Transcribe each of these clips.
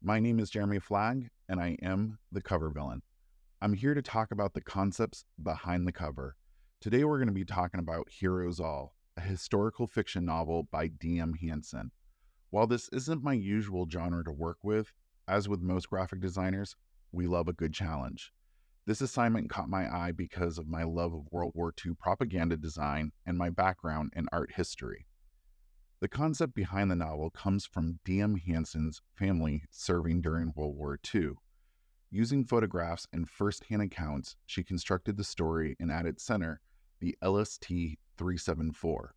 My name is Jeremy Flagg, and I am the cover villain. I'm here to talk about the concepts behind the cover. Today, we're going to be talking about Heroes All, a historical fiction novel by D.M. Hanson. While this isn't my usual genre to work with, as with most graphic designers, we love a good challenge. This assignment caught my eye because of my love of World War II propaganda design and my background in art history. The concept behind the novel comes from D.M. Hanson's family serving during World War II. Using photographs and first-hand accounts, she constructed the story and at its center, the LST 374.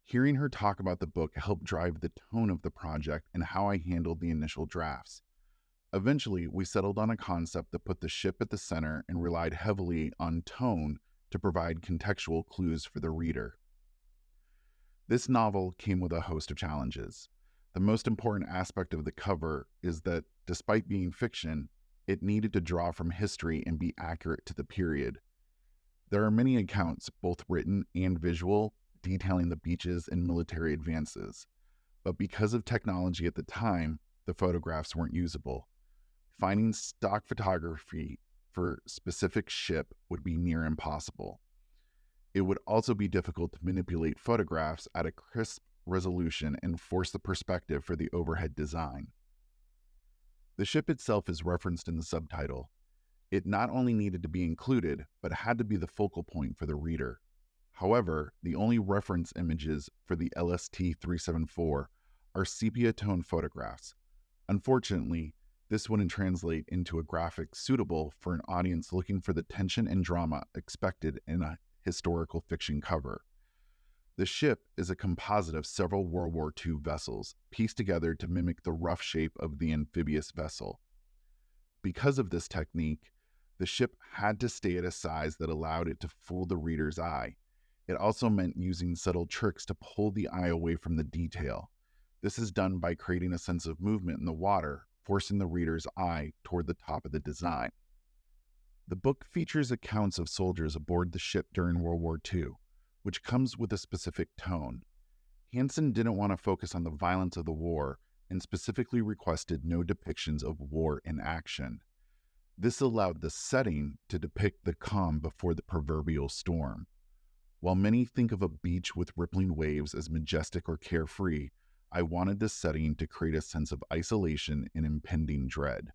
Hearing her talk about the book helped drive the tone of the project and how I handled the initial drafts. Eventually, we settled on a concept that put the ship at the center and relied heavily on tone to provide contextual clues for the reader. This novel came with a host of challenges. The most important aspect of the cover is that, despite being fiction, it needed to draw from history and be accurate to the period. There are many accounts, both written and visual, detailing the beaches and military advances. But because of technology at the time, the photographs weren't usable. Finding stock photography for a specific ship would be near impossible. It would also be difficult to manipulate photographs at a crisp resolution and force the perspective for the overhead design. The ship itself is referenced in the subtitle. It not only needed to be included, but had to be the focal point for the reader. However, the only reference images for the LST 374 are sepia-tone photographs. Unfortunately, this wouldn't translate into a graphic suitable for an audience looking for the tension and drama expected in a historical fiction cover. The ship is a composite of several World War II vessels, pieced together to mimic the rough shape of the amphibious vessel. Because of this technique, the ship had to stay at a size that allowed it to fool the reader's eye. It also meant using subtle tricks to pull the eye away from the detail. This is done by creating a sense of movement in the water, forcing the reader's eye toward the top of the design. The book features accounts of soldiers aboard the ship during World War II, which comes with a specific tone. Hanson didn't want to focus on the violence of the war and specifically requested no depictions of war in action. This allowed the setting to depict the calm before the proverbial storm. While many think of a beach with rippling waves as majestic or carefree, I wanted this setting to create a sense of isolation and impending dread.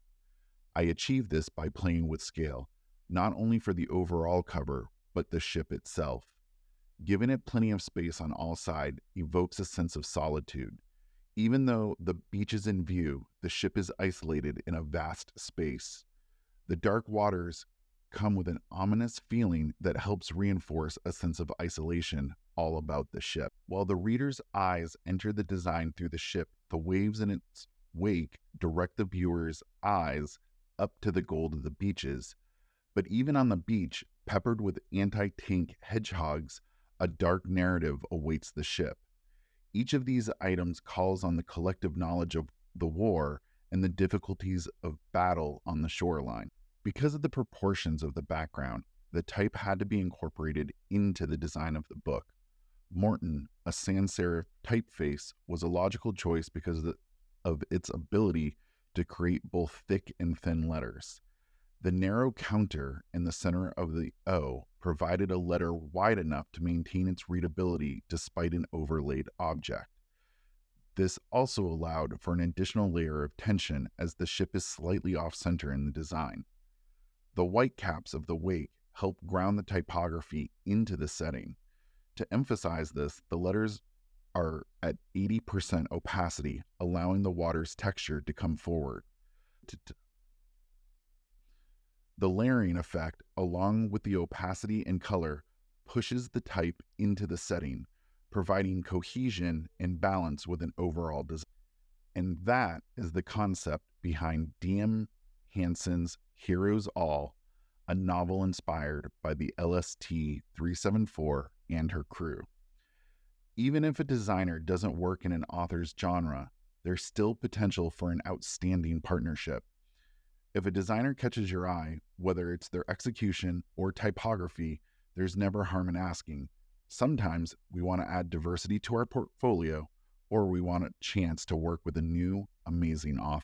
I achieved this by playing with scale, not only for the overall cover, but the ship itself. Giving it plenty of space on all sides evokes a sense of solitude. Even though the beach is in view, the ship is isolated in a vast space. The dark waters come with an ominous feeling that helps reinforce a sense of isolation all about the ship. While the reader's eyes enter the design through the ship, the waves in its wake direct the viewer's eyes up to the gold of the beaches. But even on the beach, peppered with anti-tank hedgehogs, a dark narrative awaits the ship. Each of these items calls on the collective knowledge of the war and the difficulties of battle on the shoreline. Because of the proportions of the background, the type had to be incorporated into the design of the book. Morton, a sans serif typeface, was a logical choice because of its ability to create both thick and thin letters. The narrow counter in the center of the O provided a letter wide enough to maintain its readability despite an overlaid object. This also allowed for an additional layer of tension as the ship is slightly off-center in the design. The white caps of the wake help ground the typography into the setting. To emphasize this, the letters are at 80% opacity, allowing the water's texture to come forward. The layering effect, along with the opacity and color, pushes the type into the setting, providing cohesion and balance with an overall design. And that is the concept behind D.M. Hanson's Heroes All, a novel inspired by the LST 374 and her crew. Even if a designer doesn't work in an author's genre, there's still potential for an outstanding partnership. If a designer catches your eye, whether it's their execution or typography, there's never harm in asking. Sometimes we want to add diversity to our portfolio, or we want a chance to work with a new, amazing author.